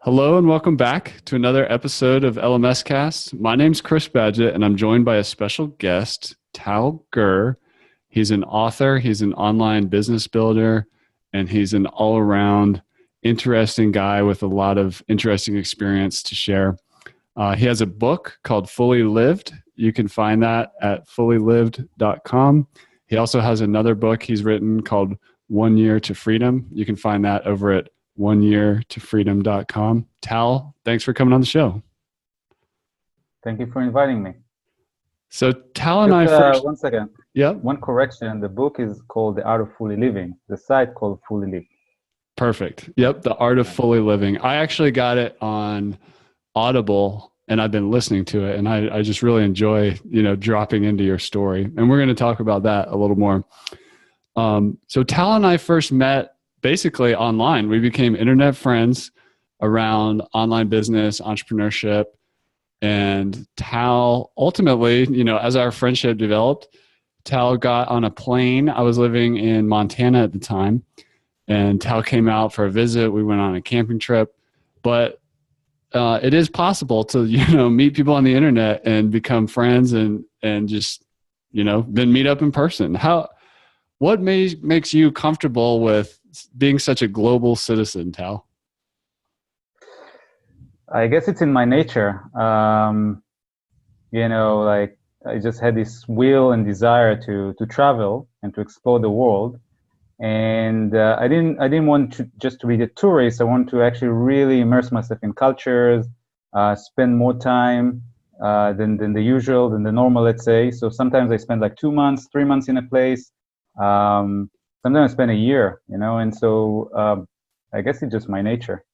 Hello and welcome back to another episode of LMScast. My name's Chris Badgett and I'm joined by a special guest, Tal Gur. He's an author, he's an online business builder, and he's an all-around interesting guy with a lot of interesting experience to share. He has a book called Fully Lived. You can find that at fullylived.com. He also has another book he's written called 1 Year to Freedom. You can find that over at oneyeartofreedom.com. Tal, thanks for coming on the show. Thank you for inviting me. So Tal and I first... One second. Yeah. One correction. The book is called The Art of Fully Living. The site called Fully Lived. Perfect. Yep. The Art of Fully Living. I actually got it on Audible and I've been listening to it and I just really enjoy, dropping into your story. And we're going to talk about that a little more. So Tal and I first met basically online. We became internet friends around online business, entrepreneurship, and Tal ultimately, as our friendship developed, Tal got on a plane. I was living in Montana at the time, and Tal came out for a visit. We went on a camping trip, but it is possible to, meet people on the internet and become friends and just, then meet up in person. What makes you comfortable with being such a global citizen, Tal? I guess it's in my nature. I just had this will and desire to travel and to explore the world. And I didn't want to just to be a tourist. I wanted to actually really immerse myself in cultures, spend more time than the normal, let's say. So sometimes I spend like 2 months, 3 months in a place. Sometimes I spend a year, and so I guess it's just my nature.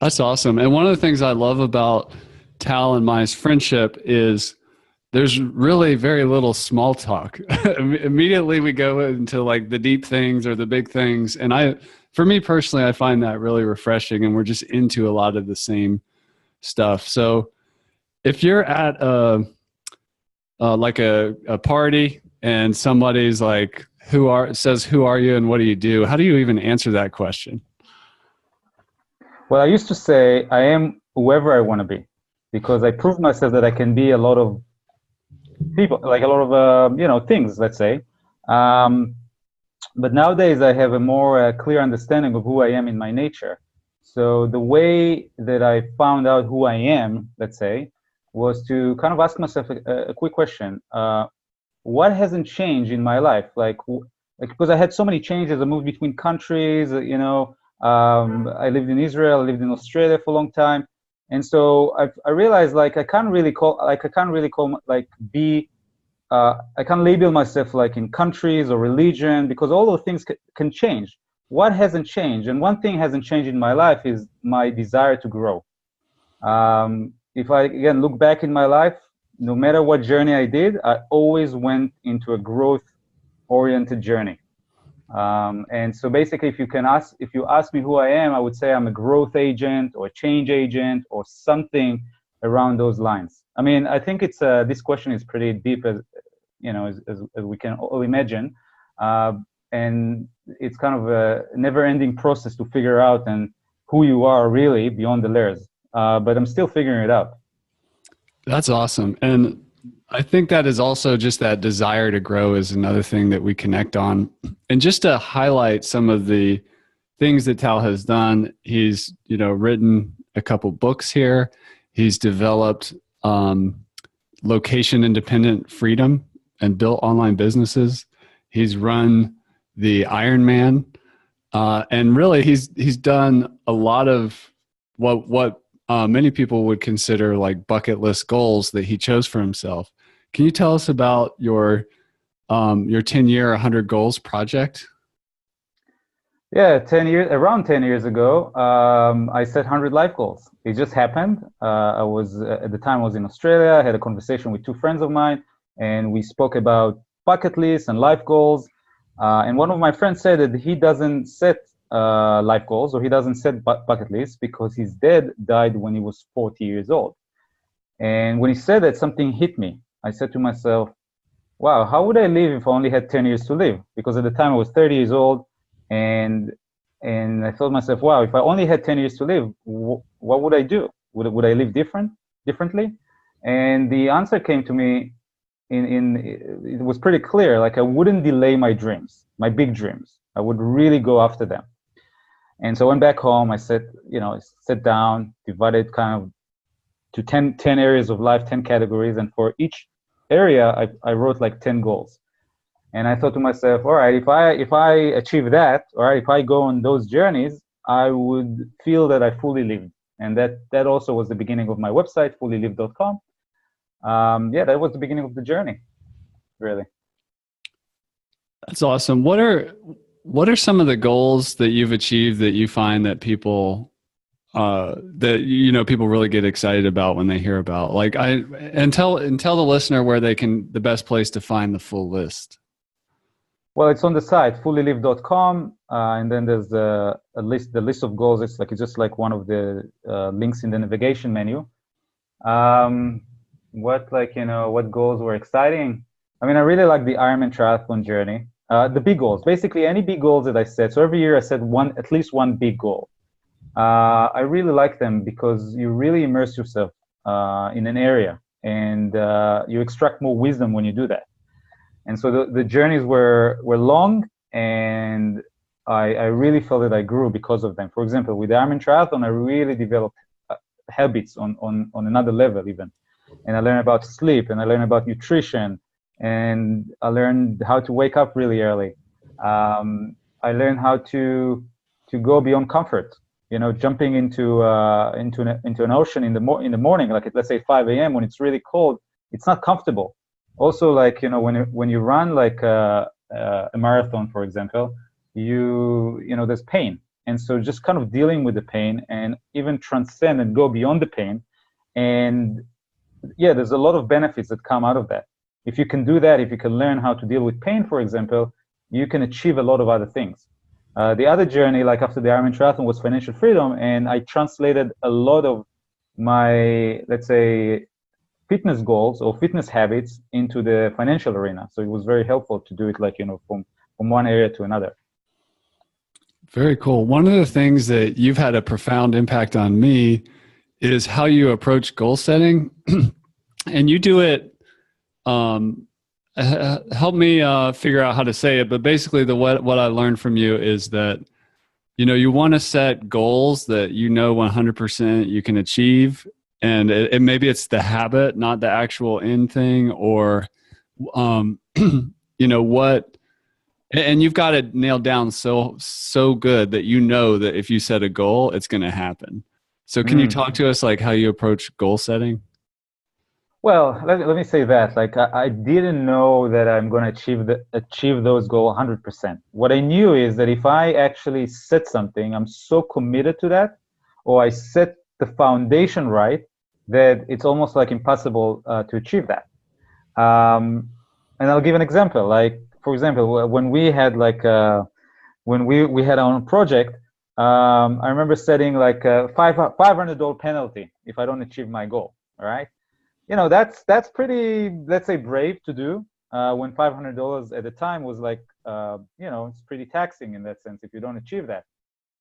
That's awesome. And one of the things I love about Tal and my friendship is there's really very little small talk. Immediately we go into like the deep things or the big things. And for me personally, I find that really refreshing and we're just into a lot of the same stuff. So if you're at a party and somebody's like, who are you and what do you do? How do you even answer that question? Well, I used to say I am whoever I want to be because I proved myself that I can be a lot of people, like a lot of, things, let's say. But nowadays I have a more clear understanding of who I am in my nature. So the way that I found out who I am, let's say, was to kind of ask myself a quick question. What hasn't changed in my life? Like because I had so many changes. I moved between countries, I lived in Israel, I lived in Australia for a long time. And so I realized I can't label myself like in countries or religion because all those things can change. What hasn't changed? And one thing hasn't changed in my life is my desire to grow. If I, again, look back in my life, no matter what journey I did, I always went into a growth-oriented journey. And so basically, if you ask me who I am, I would say I'm a growth agent or a change agent or something around those lines. I mean, I think it's this question is pretty deep, as we can all imagine, and it's kind of a never-ending process to figure out and who you are really beyond the layers. But I'm still figuring it out. That's awesome. And I think that is also just that desire to grow is another thing that we connect on. And just to highlight some of the things that Tal has done, he's, written a couple books here. He's developed location independent freedom and built online businesses. He's run the Ironman. And really he's done a lot of what many people would consider like bucket list goals that he chose for himself. Can you tell us about your 10-year 100 goals project? Yeah, around 10 years ago, I set 100 life goals. It just happened. At the time I was in Australia. I had a conversation with two friends of mine, and we spoke about bucket lists and life goals. And one of my friends said that he doesn't set life goals or he doesn't set bucket lists because his dad died when he was 40 years old. And when he said that, something hit me. I said to myself, wow, how would I live if I only had 10 years to live? Because at the time I was 30 years old, and And I thought to myself, wow, if I only had 10 years to live, what would I do? Would I live differently? And the answer came to me it was pretty clear. Like, I wouldn't delay my dreams, my big dreams. I would really go after them. And so I went back home. I sat down, divided kind of to 10 areas of life, 10 categories. And for each area, I wrote like 10 goals. And I thought to myself, all right, if I achieve that, all right, if I go on those journeys, I would feel that I fully lived. And that also was the beginning of my website, fullylive.com. That was the beginning of the journey, really. That's awesome. What are some of the goals that you've achieved that you find that people people really get excited about when they hear about? Like, tell the listener where the best place to find the full list. Well, it's on the site, fullylive.com, and then there's the list of goals. It's just like one of the links in the navigation menu. What goals were exciting? I mean, I really like the Ironman triathlon journey. The big goals, basically any big goals that I set. So every year I set at least one big goal. I really like them because you really immerse yourself in an area, and you extract more wisdom when you do that. And so the journeys were long, and I really felt that I grew because of them. For example, with the Ironman triathlon, I really developed habits on another level even. And I learned about sleep, and I learned about nutrition, and I learned how to wake up really early. I learned how to go beyond comfort. Jumping into an ocean in the morning, like let's say 5 a.m. when it's really cold, it's not comfortable. Also, when you run like a marathon, for example, there's pain, and so just kind of dealing with the pain and even transcend and go beyond the pain, and there's a lot of benefits that come out of that. If you can do that, if you can learn how to deal with pain, for example, you can achieve a lot of other things. The other journey, like after the Ironman triathlon, was financial freedom, and I translated a lot of my, let's say, fitness goals or fitness habits into the financial arena. So it was very helpful to do it from one area to another. Very cool. One of the things that you've had a profound impact on me is how you approach goal setting. And you do it, help me figure out how to say it, but basically what I learned from you is that, you want to set goals that 100% you can achieve. And maybe it's the habit, not the actual end thing, or, and you've got it nailed down so good that that if you set a goal, it's going to happen. So can you talk to us like how you approach goal setting? Well, let me say that, I didn't know that I'm going to achieve those goals 100%. What I knew is that if I actually set something, I'm so committed to that, or I set the foundation right, that it's almost like impossible to achieve that. And I'll give an example. Like, for example, when we had when we had our own project, I remember setting like a $500 penalty if I don't achieve my goal. All right, that's pretty, let's say, brave to do. When $500 at the time was it's pretty taxing in that sense if you don't achieve that.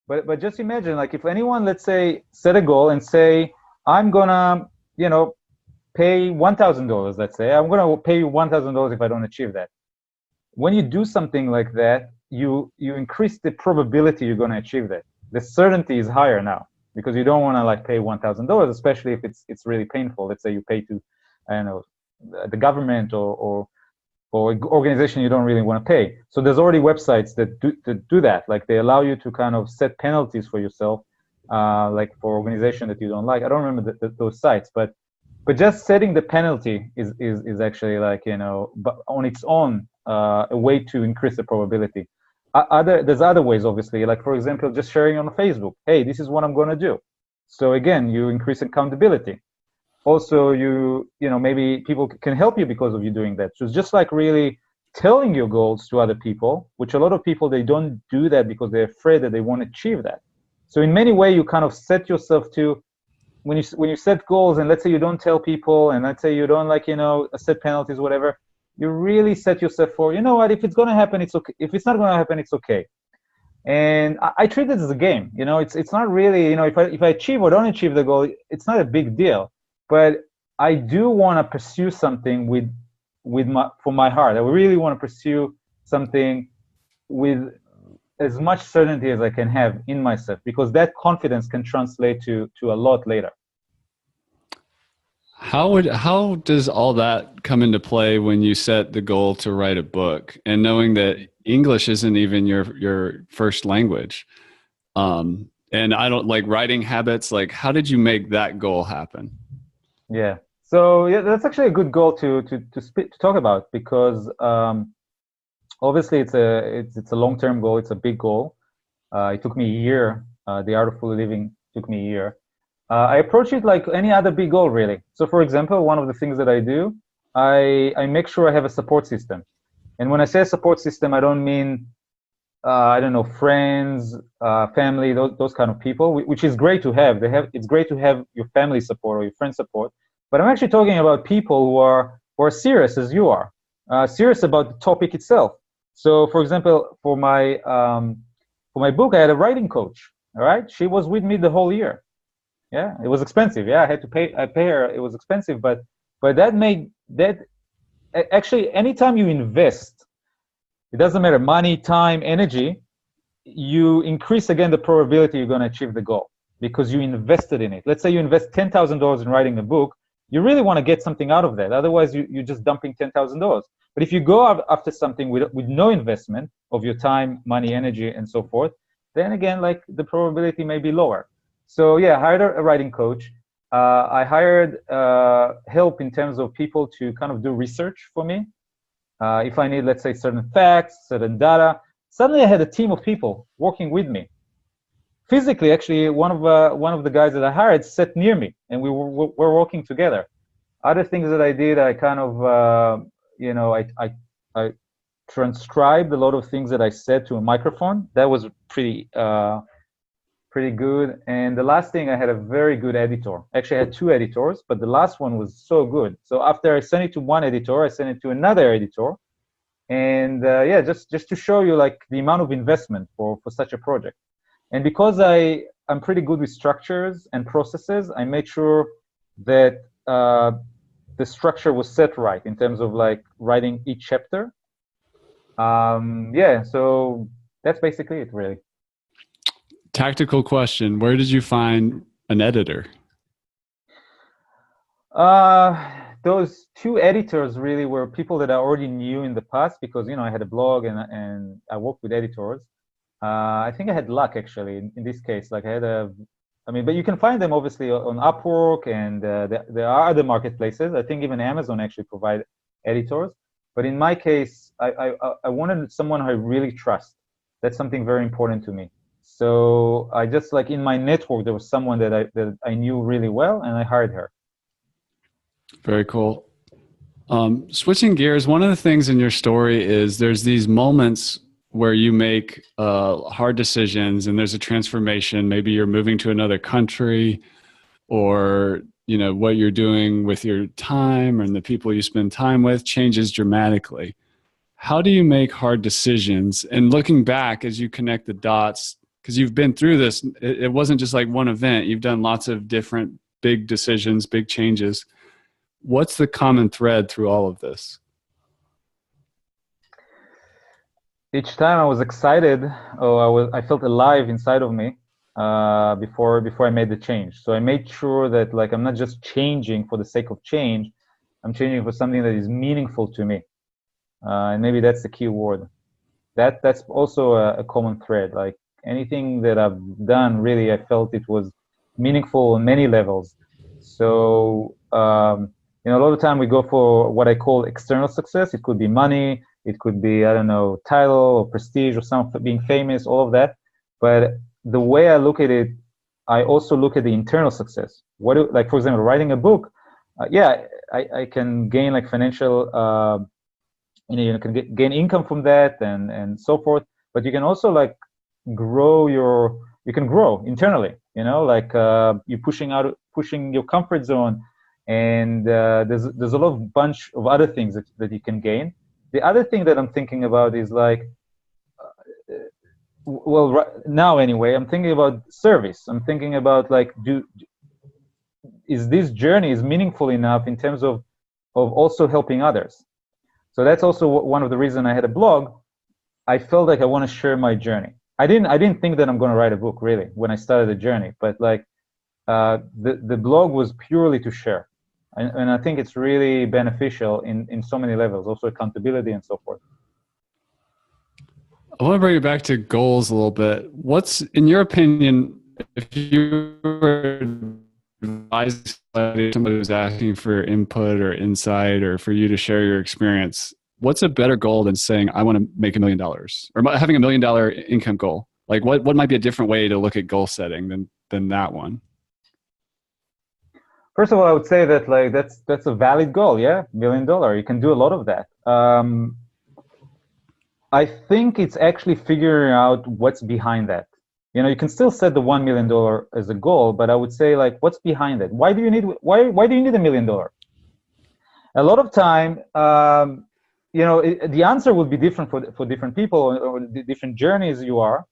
But just imagine, like, if anyone, let's say, set a goal and say, I'm gonna, pay $1,000. Let's say I'm gonna pay you $1,000 if I don't achieve that. When you do something like that, you increase the probability you're gonna achieve that. The certainty is higher now because you don't want to pay $1,000, especially if it's really painful. Let's say you pay to, the government or organization you don't really want to pay. So there's already websites that do that. Like, they allow you to kind of set penalties for yourself. Like for organization that you don't like. I don't remember those sites, but just setting the penalty is actually but on its own, a way to increase the probability. There's other ways, obviously, like, for example, just sharing on Facebook. Hey, this is what I'm going to do. So again, you increase accountability. Also, maybe people can help you because of you doing that. So it's just like really telling your goals to other people, which a lot of people, they don't do that because they're afraid that they won't achieve that. So in many ways, you kind of set yourself to, when you set goals, and let's say you don't tell people, and let's say you don't set penalties, whatever, you really set yourself for, if it's going to happen, it's okay. If it's not going to happen, it's okay. And I treat it as a game. You know, it's not really, you know, if I achieve or don't achieve the goal, it's not a big deal. But I do want to pursue something from my heart. I really want to pursue something with as much certainty as I can have in myself, because that confidence can translate to a lot later. How does all that come into play when you set the goal to write a book and knowing that English isn't even your first language? And I don't like writing habits. Like, how did you make that goal happen? Yeah. So yeah, that's actually a good goal to talk about, because obviously it's a long-term goal. It's a big goal. It took me a year. The Art of Fully Living took me a year. I approach it like any other big goal, really. So, for example, one of the things that I do, I make sure I have a support system. And when I say a support system, I don't mean I don't know, friends, family, those kind of people, which is great to have. It's great to have your family support or your friend support. But I'm actually talking about people who are serious as you are, serious about the topic itself. So, for example, for my book, I had a writing coach. All right, she was with me the whole year. Yeah, it was expensive. Yeah, I pay her. It was expensive, but that actually, anytime you invest, it doesn't matter, money, time, energy, you increase again the probability you're going to achieve the goal because you invested in it. Let's say you invest $10,000 in writing a book. You really want to get something out of that. Otherwise, you're just dumping $10,000. But if you go after something with no investment of your time, money, energy, and so forth, then again, like, the probability may be lower. So yeah, I hired a writing coach. I hired help in terms of people to kind of do research for me. If I need, let's say, certain facts, certain data, suddenly I had a team of people working with me. Physically, actually, one of the guys that I hired sat near me, and we were working together. Other things that I did, I kind of, you know, I transcribed a lot of things that I said to a microphone. That was pretty good. And the last thing, I had a very good editor. Actually, I had two editors, but the last one was so good. So after I sent it to one editor, I sent it to another editor. And yeah, just to show you like the amount of investment for such a project. And because I'm pretty good with structures and processes, I made sure that the structure was set right in terms of like writing each chapter. Yeah, so that's basically it, really. Tactical question. Where did you find an editor? Those two editors really were people that I already knew in the past, because, you know, I had a blog and I worked with editors. I think I had luck, actually, in this case. Like, but you can find them obviously on Upwork, and there are other marketplaces. I think even Amazon actually provide editors. But in my case, I wanted someone I really trust. That's something very important to me. So I just, like, in my network, there was someone that I knew really well, and I hired her. Very cool. Switching gears, one of the things in your story is there's these moments where you make hard decisions and there's a transformation. Maybe you're moving to another country, or, you know, what you're doing with your time and the people you spend time with changes dramatically. How do you make hard decisions? And looking back as you connect the dots, because you've been through this, it wasn't just like one event. You've done lots of different big decisions, big changes. What's the common thread through all of this? Each time I was excited, I felt alive inside of me before I made the change. So I made sure that, like, I'm not just changing for the sake of change. I'm changing for something that is meaningful to me. And maybe that's the key word. That's also a common thread. Like, anything that I've done, really, I felt it was meaningful on many levels. So, you know, a lot of the time we go for what I call external success. It could be money. It could be, I don't know, title or prestige or being famous, all of that. But the way I look at it, I also look at the internal success. Like, for example, writing a book. Yeah, I can gain, like, financial, you can gain income from that and so forth. But you can also, like, you can grow internally, you know, like, you're pushing your comfort zone, and there's a lot of bunch of other things that you can gain. The other thing that I'm thinking about is, like, well, now anyway, I'm thinking about service. I'm thinking about like, is this journey is meaningful enough in terms of also helping others? So that's also one of the reasons I had a blog. I felt like I want to share my journey. I didn't think that I'm going to write a book really when I started the journey, but like the blog was purely to share, and I think it's really beneficial in so many levels, also accountability and so forth. I want to bring it back to goals a little bit. What's, in your opinion, if you were advising somebody who's asking for input or insight or for you to share your experience, what's a better goal than saying, I want to make $1 million or having $1 million income goal? Like what might be a different way to look at goal setting than that one? First of all, I would say that like that's a valid goal. Yeah, $1 million. You can do a lot of that. I think it's actually figuring out what's behind that. You know, you can still set the $1 million as a goal, but I would say like, what's behind it? Why do you need $1 million? A lot of time, you know, the answer would be different for different people or the different journeys you are.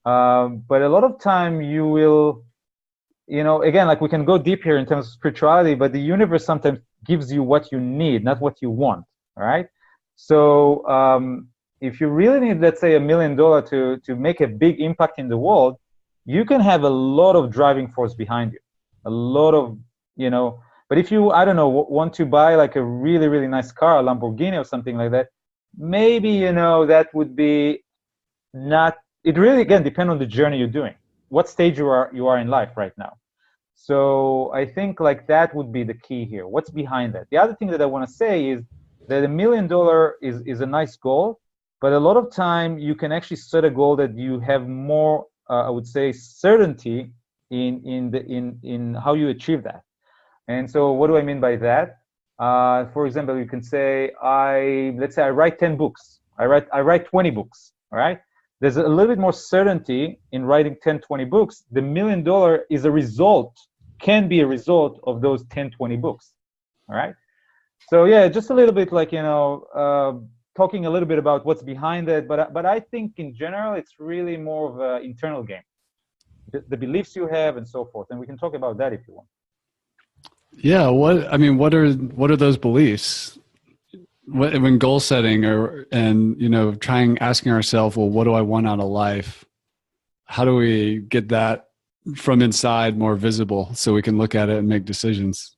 But a lot of time you will, you know, again, like we can go deep here in terms of spirituality, but the universe sometimes gives you what you need, not what you want. All right. So if you really need, let's say, $1 million to make a big impact in the world, you can have a lot of driving force behind you, a lot of, you know. But if you, I don't know, want to buy like a really, really nice car, a Lamborghini or something like that, maybe, you know, that would be not, it really, again, depends on the journey you're doing, what stage you are in life right now. So I think like that would be the key here. What's behind that? The other thing that I want to say is that $1 million is a nice goal, but a lot of time you can actually set a goal that you have more, I would say, certainty in how you achieve that. And so what do I mean by that? For example, you can say, let's say I write 10 books. I write 20 books, all right? There's a little bit more certainty in writing 10, 20 books. The $1 million is a result, can be a result of those 10, 20 books, all right? So yeah, just a little bit like, you know, talking a little bit about what's behind it, but I think in general, it's really more of an internal game. The beliefs you have and so forth, and we can talk about that if you want. Yeah, what are those beliefs? When goal setting and you know, asking ourselves, well, what do I want out of life? How do we get that from inside more visible so we can look at it and make decisions?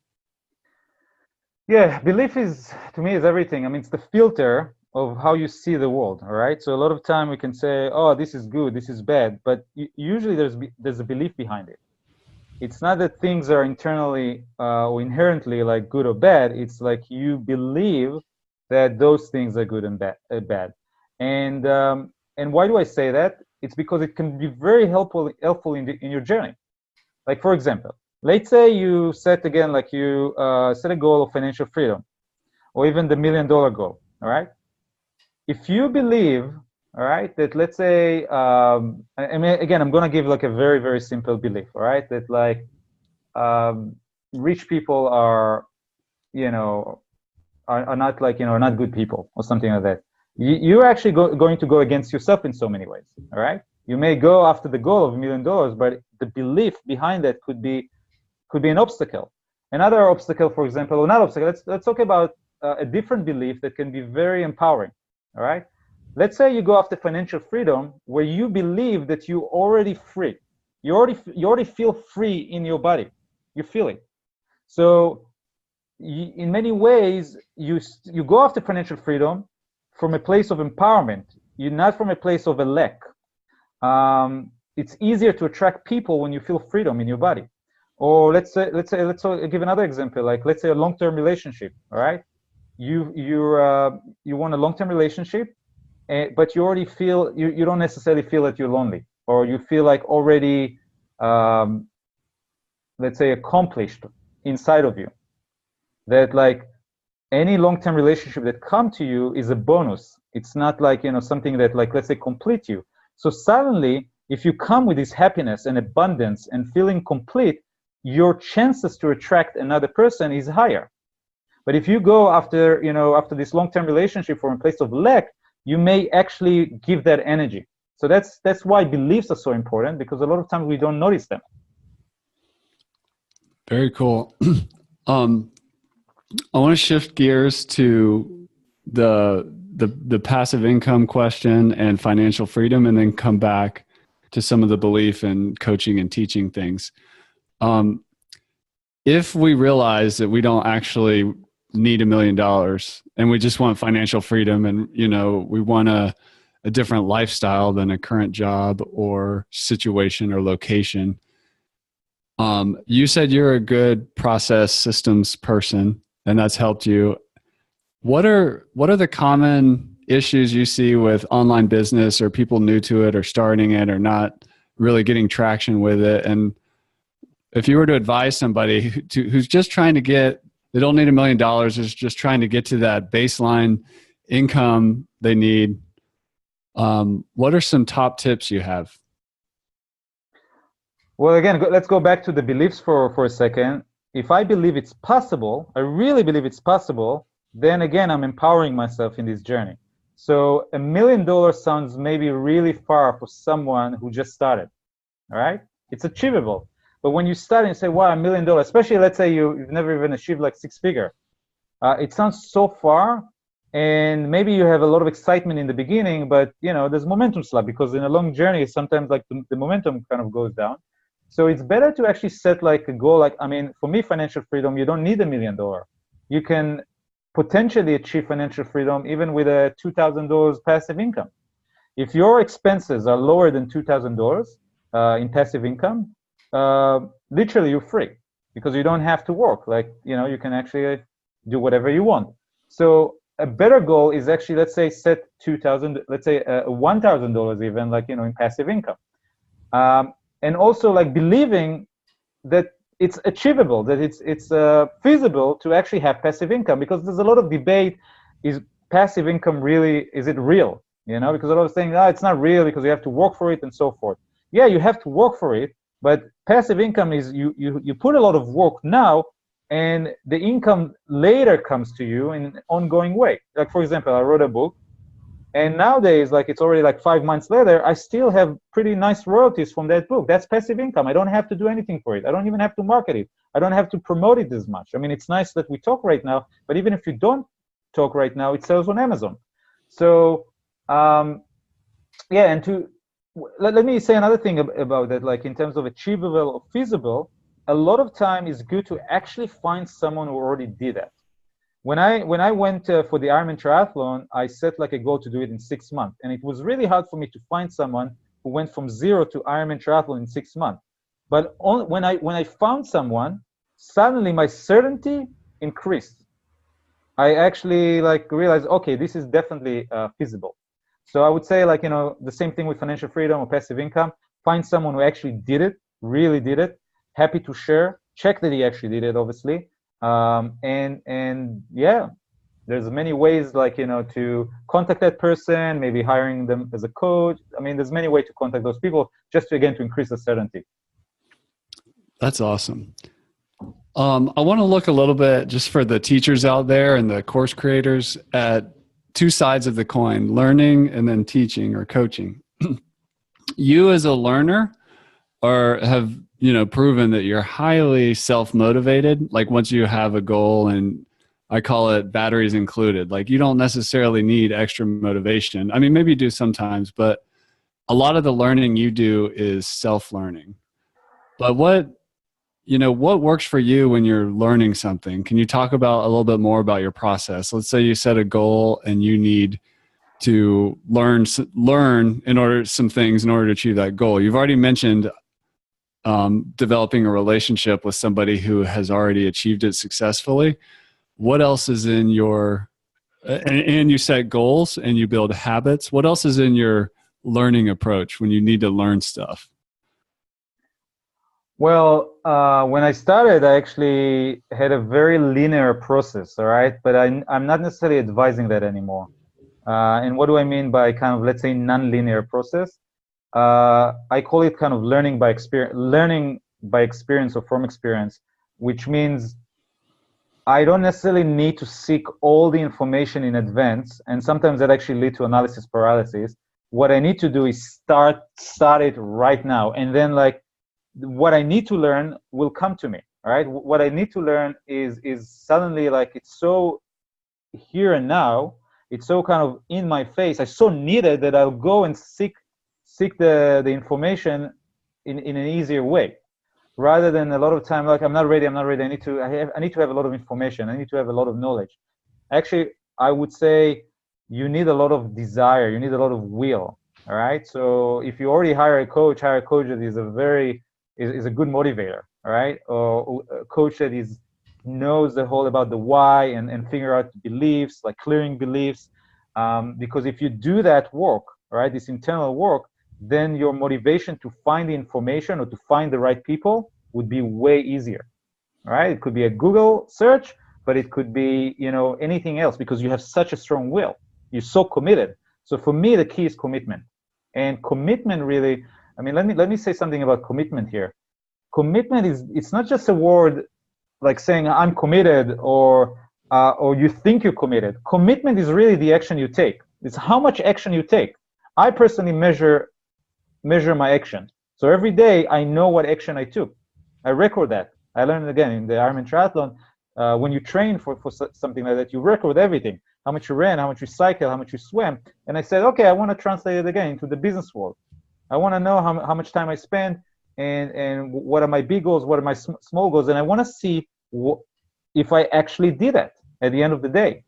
Yeah, belief to me is everything. I mean, it's the filter of how you see the world, all right? So a lot of time we can say, oh, this is good, this is bad, but usually there's a belief behind it. It's not that things are internally or inherently like good or bad. It's like you believe that those things are good and bad. And why do I say that? It's because it can be very helpful in your journey. Like, for example, let's say you set, again, like you set a goal of financial freedom, or even the $1 million goal, all right? If you believe, all right, that let's say, I mean, again, I'm going to give like a very, very simple belief, all right, that like rich people are, you know, are not like, you know, not good people or something like that. You're actually going to go against yourself in so many ways, all right? You may go after the goal of $1 million, but the belief behind that could be an obstacle. Another obstacle, for example, or not obstacle, let's talk about a different belief that can be very empowering, all right? Let's say you go after financial freedom where you believe that you're already free. You already feel free in your body. You feel it. So in many ways, you go after financial freedom from a place of empowerment. You're not from a place of a lack. It's easier to attract people when you feel freedom in your body. Or let's give another example. Like, let's say a long-term relationship. All right, you want a long-term relationship, but you already feel you don't necessarily feel that you're lonely, or you feel like already, let's say, accomplished inside of you. That like any long-term relationship that come to you is a bonus. It's not like, you know, something that like, let's say, complete you. So suddenly, if you come with this happiness and abundance and feeling complete, your chances to attract another person is higher. But if you go after, you know, after this long-term relationship from a place of lack, you may actually give that energy. So that's why beliefs are so important, because a lot of times we don't notice them. Very cool. I want to shift gears to the passive income question and financial freedom, and then come back to some of the belief in coaching and teaching things. If we realize that we don't actually need $1 million and we just want financial freedom, and we want a different lifestyle than a current job or situation or location. You said you're a good process systems person, and that's helped you. What are the common issues you see with online business, or people new to it or starting it or not really getting traction with it? And if you were to advise somebody who's just trying to they don't need $1 million, is just trying to get to that baseline income they need, what are some top tips you have? Well, again, let's go back to the beliefs for a second. If I believe it's possible, I really believe it's possible, then again, I'm empowering myself in this journey. So $1 million sounds maybe really far for someone who just started, all right? It's achievable. But when you start and you say, wow, $1 million, especially let's say you've never even achieved like 6-figure, it sounds so far, and maybe you have a lot of excitement in the beginning, but there's momentum slap, because in a long journey, sometimes like the momentum kind of goes down. So it's better to actually set like a goal. Like, for me, financial freedom, you don't need $1 million. You can potentially achieve financial freedom even with a $2,000 passive income. If your expenses are lower than $2,000 in passive income, literally you're free, because you don't have to work. Like, you can actually do whatever you want. So a better goal is actually, let's say, set $2,000, let's say $1,000 even, like, in passive income. And also like believing that it's achievable, that it's feasible to actually have passive income, because there's a lot of debate, is passive income really, is it real? Because a lot of saying, it's not real because you have to work for it and so forth. Yeah, you have to work for it, but passive income is you put a lot of work now, and the income later comes to you in an ongoing way. Like, for example, I wrote a book, and nowadays, like, it's already like 5 months later, I still have pretty nice royalties from that book. That's passive income. I don't have to do anything for it. I don't even have to market it. I don't have to promote it as much. It's nice that we talk right now, but even if you don't talk right now, it sells on Amazon. So, yeah, and let me say another thing about that, like in terms of achievable or feasible, a lot of time is good to actually find someone who already did that. When I went for the Ironman triathlon, I set like a goal to do it in 6 months. And it was really hard for me to find someone who went from 0 to Ironman triathlon in 6 months. But when I found someone, suddenly my certainty increased. I actually like realized, okay, this is definitely feasible. So I would say, like, the same thing with financial freedom or passive income. Find someone who actually did it, really did it, happy to share, check that he actually did it, obviously. And yeah, there's many ways, like, to contact that person, maybe hiring them as a coach. There's many ways to contact those people, just to increase the certainty. That's awesome. I want to look a little bit, just for the teachers out there and the course creators, at two sides of the coin: learning and then teaching or coaching. You as a learner have proven that you're highly self-motivated. Like, once you have a goal, and I call it batteries included, like, you don't necessarily need extra motivation. Maybe you do sometimes, but a lot of the learning you do is self-learning. But what works for you when you're learning something? Can you talk about a little bit more about your process? Let's say you set a goal and you need to learn some things in order to achieve that goal. You've already mentioned developing a relationship with somebody who has already achieved it successfully. What else is in your, and you set goals and you build habits. What else is in your learning approach when you need to learn stuff? Well, when I started, I actually had a very linear process, all right? But I'm not necessarily advising that anymore. And what do I mean by kind of, let's say, non-linear process? I call it kind of learning by experience or from experience, which means I don't necessarily need to seek all the information in advance, and sometimes that actually leads to analysis paralysis. what I need to do is start it right now. And then like what I need to learn will come to me, all right? What I need to learn is suddenly like, it's so here and now, it's so kind of in my face, I so need it that I'll go and seek the information in an easier way, rather than a lot of time like, I'm not ready, I need to have a lot of information, I need to have a lot of knowledge. Actually, I would say you need a lot of desire, you need a lot of will, all right? So if you already hire a coach that is a good motivator, all right? Or a coach that knows the whole about the why and figure out beliefs, like clearing beliefs. Because if you do that work, all right, this internal work, then your motivation to find the information or to find the right people would be way easier, all right? It could be a Google search, but it could be, anything else, because you have such a strong will. You're so committed. So for me, the key is commitment. And commitment really, I mean, let me say something about commitment here. Commitment it's not just a word like saying I'm committed or you think you're committed. Commitment is really the action you take. It's how much action you take. I personally measure my action. So every day I know what action I took. I record that. I learned again in the Ironman triathlon. When you train for something like that, you record everything. How much you ran, how much you cycled, how much you swam. And I said, okay, I want to translate it again into the business world. I want to know how much time I spend and what are my big goals, what are my small goals. And I want to see if I actually did it at the end of the day.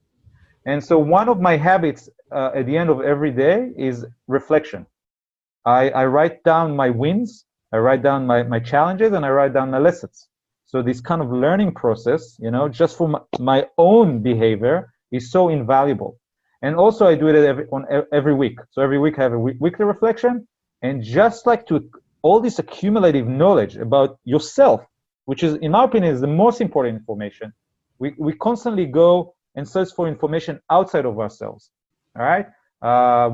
And so one of my habits at the end of every day is reflection. I write down my wins, I write down my challenges, and I write down my lessons. So this kind of learning process, just for my own behavior is so invaluable. And also I do it every week. So every week I have a weekly reflection, and just like all this accumulative knowledge about yourself, which is, in my opinion, is the most important information. We constantly go and search for information outside of ourselves, all right?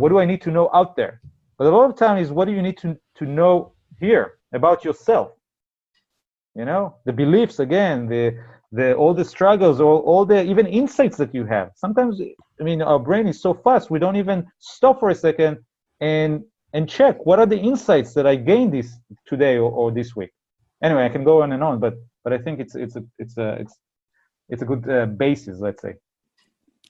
What do I need to know out there? But a lot of time is, what do you need to know here about yourself? The beliefs, again, all the struggles, all the even insights that you have. Sometimes, I mean, our brain is so fast, we don't even stop for a second and check what are the insights that I gained today or this week. Anyway, I can go on and on, but I think it's a good basis, let's say.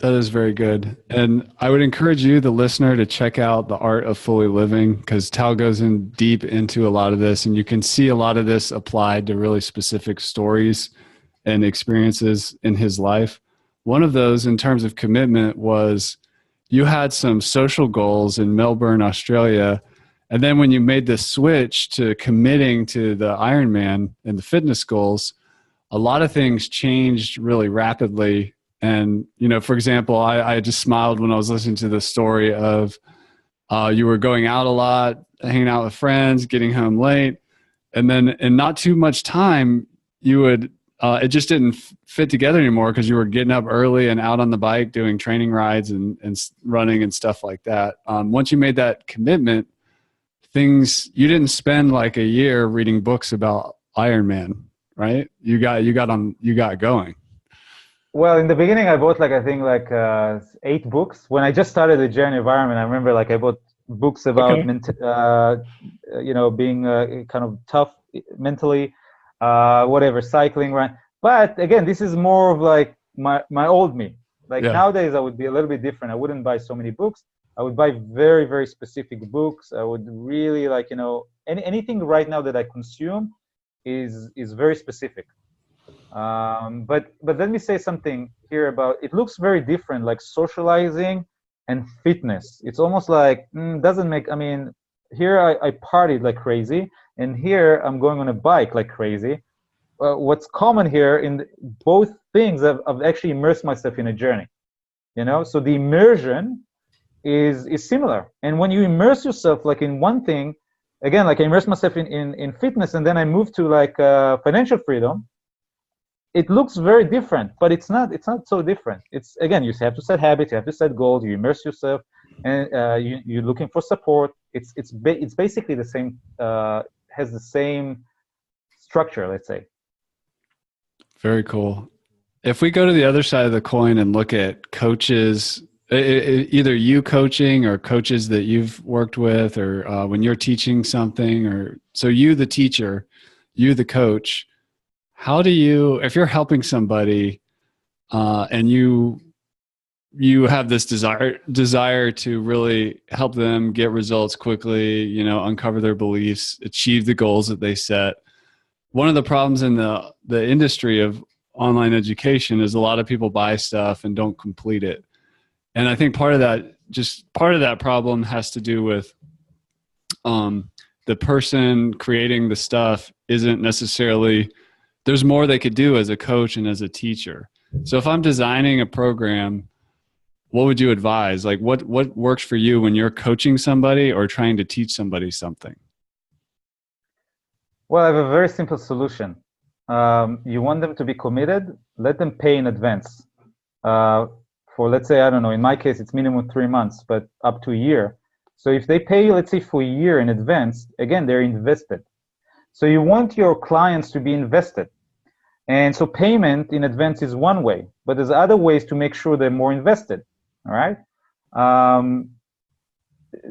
That is very good. And I would encourage you, the listener, to check out The Art of Fully Living, because Tal goes in deep into a lot of this, and you can see a lot of this applied to really specific stories and experiences in his life. One of those, in terms of commitment, was you had some social goals in Melbourne, Australia. And then when you made the switch to committing to the Ironman and the fitness goals, a lot of things changed really rapidly. And, for example, I just smiled when I was listening to the story of you were going out a lot, hanging out with friends, getting home late. And then in not too much time, you would, it just didn't fit together anymore because you were getting up early and out on the bike doing training rides and running and stuff like that. Once you made that commitment, you didn't spend like a year reading books about Ironman, right? You got going. Well, in the beginning, I bought I think 8 books. When I just started the journey of Ironman, I remember I bought books about being kind of tough mentally, whatever, cycling, right? But again, this is more of my old me. Nowadays, I would be a little bit different. I wouldn't buy so many books. I would buy very, very specific books. I would really anything right now that I consume is very specific. But let me say something here about, it looks very different, like socializing and fitness. It's almost doesn't make, I mean, here I partied like crazy, and here I'm going on a bike like crazy. What's common here in both things, I've actually immersed myself in a journey, so the immersion is similar. And when you immerse yourself in one thing, again, I immerse myself in fitness, and then I move to financial freedom, it looks very different, but it's not so different. It's, again, you have to set habits, you have to set goals, you immerse yourself, and you're looking for support. It's basically the same, has the same structure, let's say. Very cool. If we go to the other side of the coin and look at coaches Either you coaching or coaches that you've worked with, or when you're teaching something, or so you, the teacher, you, the coach, how do you, if you're helping somebody and you have this desire to really help them get results quickly, you know, uncover their beliefs, achieve the goals that they set. One of the problems in the industry of online education is a lot of people buy stuff and don't complete it. And I think part of that problem has to do with the person creating the stuff isn't necessarily, there's more they could do as a coach and as a teacher. So if I'm designing a program, what would you advise? Like what works for you when you're coaching somebody or trying to teach somebody something? Well, I have a very simple solution. You want them to be committed, let them pay in advance. For, let's say, I don't know, in my case, it's minimum 3 months, but up to a year. So if they pay, let's say, for a year in advance, again, they're invested. So you want your clients to be invested. And so payment in advance is one way, but there's other ways to make sure they're more invested, all right?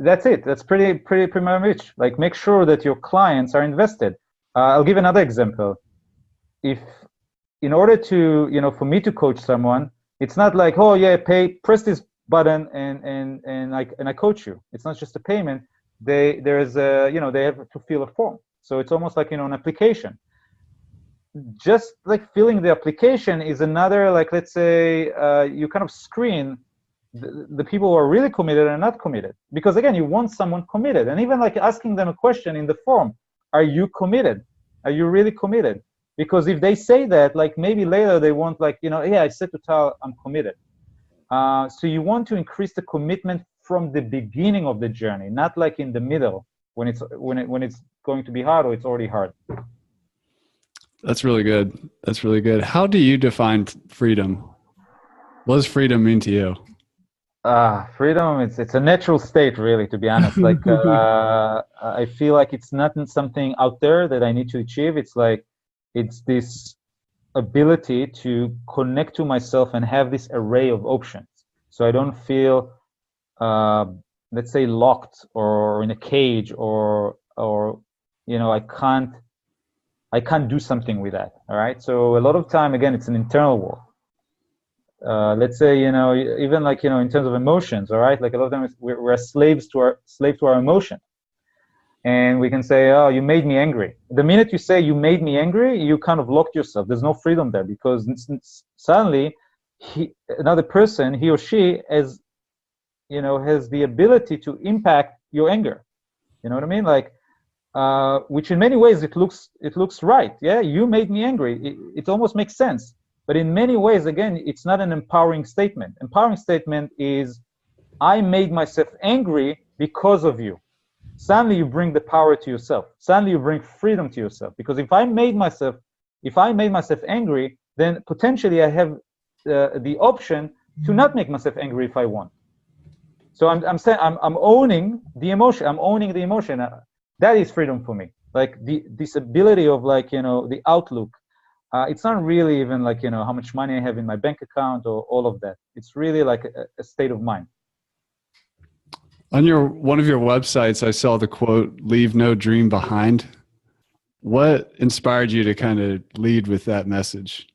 That's it. That's pretty much. Like, make sure that your clients are invested. I'll give another example. If, in order to, you know, for me to coach someone, it's not like, oh yeah, press this button and I coach you. It's not just a payment. They have to fill a form. So it's almost like, you know, an application. Just like filling the application is another, like, let's say you kind of screen the people who are really committed and not committed. Because again, you want someone committed. And even like asking them a question in the form, are you committed? Are you really committed? Because if they say that, like, maybe later they want, like, you know, yeah, I said to Tal, I'm committed. So you want to increase the commitment from the beginning of the journey, not like in the middle when it's going to be hard or it's already hard. That's really good. That's really good. How do you define freedom? What does freedom mean to you? Freedom, it's a natural state, really, to be honest. Like, I feel like it's not something out there that I need to achieve. It's like, it's this ability to connect to myself and have this array of options. So I don't feel, let's say, locked or in a cage or you know, I can't do something with that. All right. So a lot of time, again, it's an internal work. Let's say, you know, even like, you know, in terms of emotions, all right, like a lot of times we're slaves to our emotion. And we can say, oh, you made me angry. The minute you say you made me angry, you kind of locked yourself. There's no freedom there, because suddenly another person, he or she, has the ability to impact your anger. You know what I mean? Like, which in many ways it looks right. Yeah, you made me angry. It almost makes sense. But in many ways, again, it's not an empowering statement. Empowering statement is, I made myself angry because of you. Suddenly you bring the power to yourself. Suddenly you bring freedom to yourself. Because if I made myself angry, then potentially I have the option to not make myself angry if I want. So I'm saying I'm owning the emotion. I'm owning the emotion. That is freedom for me. Like this ability of, like, you know, the outlook. It's not really even like, you know, how much money I have in my bank account or all of that. It's really like a state of mind. On one of your websites, I saw the quote, "Leave no dream behind." What inspired you to kind of lead with that message?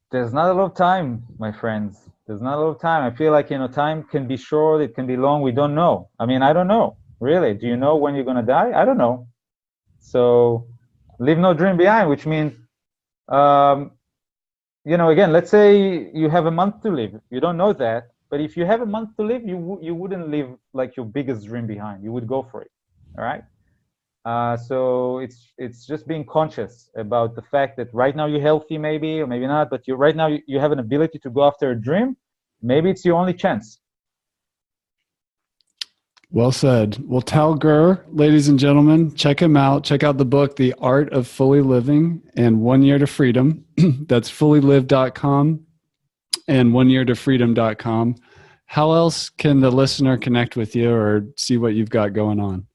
There's not a lot of time, my friends. There's not a lot of time. I feel like, you know, time can be short, it can be long. We don't know. I mean, I don't know. Really, do you know when you're going to die? I don't know. So leave no dream behind, which means, you know, again, let's say you have a month to live. You don't know that. But if you have a month to live, you wouldn't leave like your biggest dream behind. You would go for it. All right. So it's just being conscious about the fact that right now you're healthy, maybe, or maybe not, but right now you have an ability to go after a dream. Maybe it's your only chance. Well said. Well, Tal Gur, ladies and gentlemen, check him out. Check out the book, The Art of Fully Living and 1 Year to Freedom. That's fullylive.com and 1yeartofreedom.com. How else can the listener connect with you or see what you've got going on?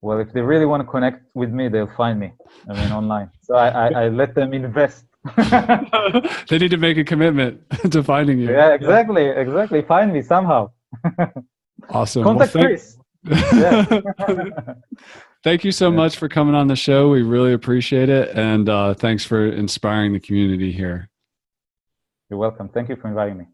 Well, if they really want to connect with me, they'll find me, I mean, online. So I let them invest They need to make a commitment to finding you. Yeah, exactly. Find me somehow. Awesome. Contact Chris. Yeah. Thank you so much for coming on the show. We really appreciate it. And thanks for inspiring the community here. You're welcome. Thank you for inviting me.